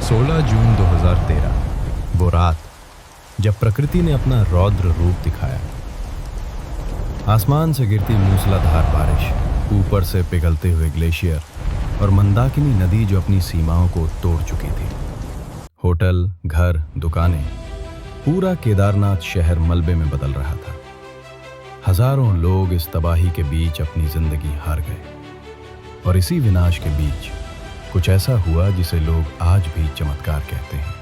16 जून 2013, वो रात जब प्रकृति ने अपना रौद्र रूप दिखाया। आसमान से गिरती मूसलाधार बारिश, ऊपर से पिघलते हुए ग्लेशियर और मंदाकिनी नदी जो अपनी सीमाओं को तोड़ चुकी थी। होटल, घर, दुकानें, पूरा केदारनाथ शहर मलबे में बदल रहा था। हजारों लोग इस तबाही के बीच अपनी जिंदगी हार गए। और इसी विनाश के बीच कुछ ऐसा हुआ जिसे लोग आज भी चमत्कार कहते हैं।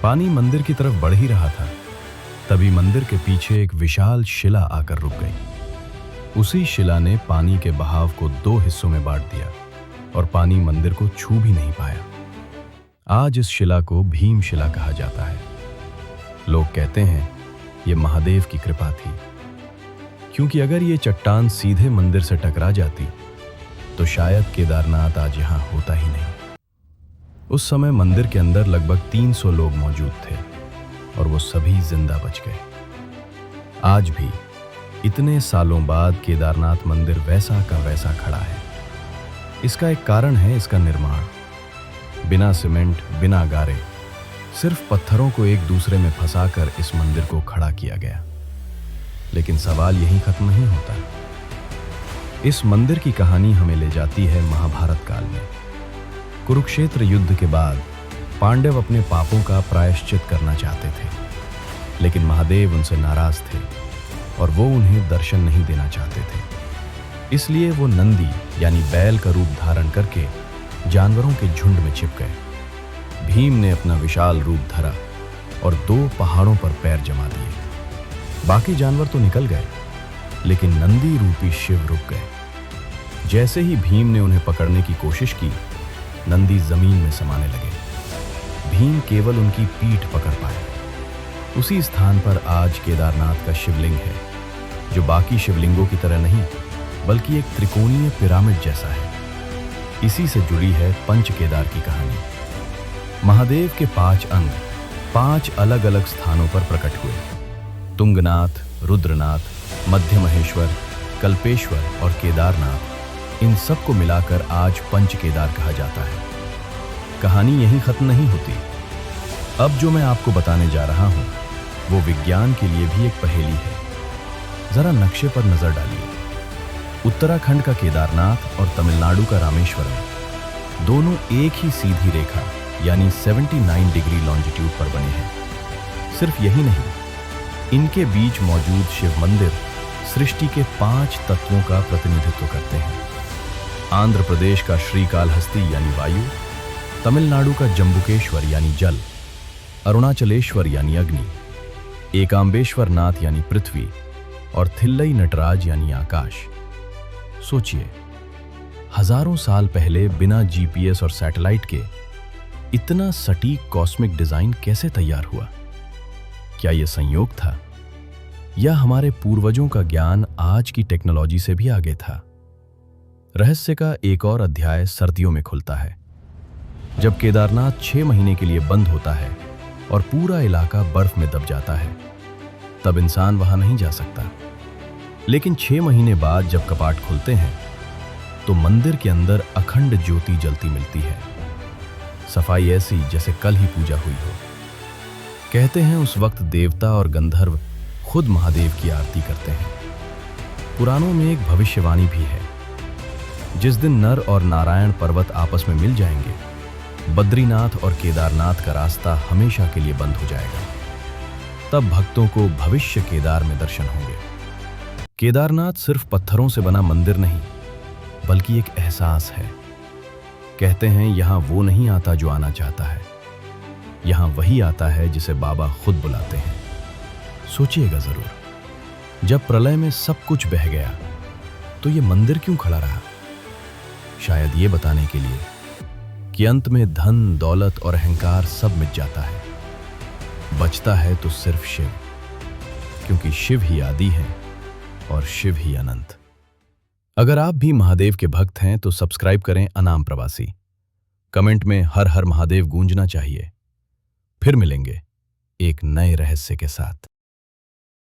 पानी मंदिर की तरफ बढ़ ही रहा था, तभी मंदिर के पीछे एक विशाल शिला आकर रुक गई। उसी शिला ने पानी के बहाव को 2 हिस्सों में बांट दिया और पानी मंदिर को छू भी नहीं पाया। आज इस शिला को भीम शिला कहा जाता है। लोग कहते हैं ये महादेव की कृपा थी, क्योंकि अगर ये चट्टान सीधे मंदिर से टकरा जाती तो शायद केदारनाथ आज यहां होता ही नहीं। उस समय मंदिर के अंदर लगभग 300 लोग मौजूद थे और वो सभी जिंदा बच गए। आज भी इतने सालों बाद केदारनाथ मंदिर वैसा का वैसा खड़ा है। इसका एक कारण है इसका निर्माण। बिना सीमेंट, बिना गारे, सिर्फ पत्थरों को एक दूसरे में फंसाकर इस मंदिर को खड़ा किया गया। लेकिन सवाल यहीं खत्म नहीं होता। इस मंदिर की कहानी हमें ले जाती है महाभारत काल में। कुरुक्षेत्र युद्ध के बाद पांडव अपने पापों का प्रायश्चित करना चाहते थे, लेकिन महादेव उनसे नाराज थे और वो उन्हें दर्शन नहीं देना चाहते थे। इसलिए वो नंदी यानी बैल का रूप धारण करके जानवरों के झुंड में छिप गए। भीम ने अपना विशाल रूप धरा और 2 पहाड़ों पर पैर जमा दिए। बाकी जानवर तो निकल गए, लेकिन नंदी रूपी शिव रुक गए। जैसे ही भीम ने उन्हें पकड़ने की कोशिश की, नंदी जमीन में समाने लगे। भीम केवल उनकी पीठ पकड़ पाए। उसी स्थान पर आज केदारनाथ का शिवलिंग है, जो बाकी शिवलिंगों की तरह नहीं, बल्कि एक त्रिकोणीय पिरामिड जैसा है। इसी से जुड़ी है पंच केदार की कहानी। महादेव के 5 अंग 5 अलग अलग स्थानों पर प्रकट हुए। तुंगनाथ, रुद्रनाथ, मध्य महेश्वर, कल्पेश्वर और केदारनाथ, इन सब को मिलाकर आज पंच केदार कहा जाता है। कहानी यहीं खत्म नहीं होती। अब जो मैं आपको बताने जा रहा हूं, वो विज्ञान के लिए भी एक पहेली है। जरा नक्शे पर नजर डालिए। उत्तराखंड का केदारनाथ और तमिलनाडु का रामेश्वरम दोनों एक ही सीधी रेखा यानी 79 डिग्री लॉन्जिट्यूड पर बने हैं। सिर्फ यही नहीं, इनके बीच मौजूद शिव मंदिर सृष्टि के 5 तत्वों का प्रतिनिधित्व करते हैं। आंध्र प्रदेश का श्रीकालहस्ती यानी वायु, तमिलनाडु का जम्बुकेश्वर यानी जल, अरुणाचलेश्वर यानी अग्नि, एकाम्बेश्वर नाथ यानी पृथ्वी और थिल्लई नटराज यानी आकाश। सोचिए, हजारों साल पहले बिना जीपीएस और सैटेलाइट के इतना सटीक कॉस्मिक डिजाइन कैसे तैयार हुआ? क्या यह संयोग था, या हमारे पूर्वजों का ज्ञान आज की टेक्नोलॉजी से भी आगे था? रहस्य का एक और अध्याय सर्दियों में खुलता है। जब केदारनाथ 6 महीने के लिए बंद होता है और पूरा इलाका बर्फ में दब जाता है, तब इंसान वहां नहीं जा सकता। लेकिन 6 महीने बाद जब कपाट खुलते हैं, तो मंदिर के अंदर अखंड ज्योति जलती मिलती है। सफाई ऐसी जैसे कल ही पूजा हुई हो। कहते हैं उस वक्त देवता और गंधर्व खुद महादेव की आरती करते हैं। पुराणों में एक भविष्यवाणी भी है। जिस दिन नर और नारायण पर्वत आपस में मिल जाएंगे, बद्रीनाथ और केदारनाथ का रास्ता हमेशा के लिए बंद हो जाएगा। तब भक्तों को भविष्य केदार में दर्शन होंगे। केदारनाथ सिर्फ पत्थरों से बना मंदिर नहीं, बल्कि एक एहसास है। कहते हैं यहां वो नहीं आता जो आना चाहता है, यहां वही आता है जिसे बाबा खुद बुलाते हैं। सोचिएगा जरूर, जब प्रलय में सब कुछ बह गया, तो ये मंदिर क्यों खड़ा रहा? शायद ये बताने के लिए कि अंत में धन, दौलत और अहंकार सब मिट जाता है। बचता है तो सिर्फ शिव, क्योंकि शिव ही आदि है और शिव ही अनंत। अगर आप भी महादेव के भक्त हैं तो सब्सक्राइब करें अनाम प्रवासी। कमेंट में हर हर महादेव गूंजना चाहिए। फिर मिलेंगे एक नए रहस्य के साथ।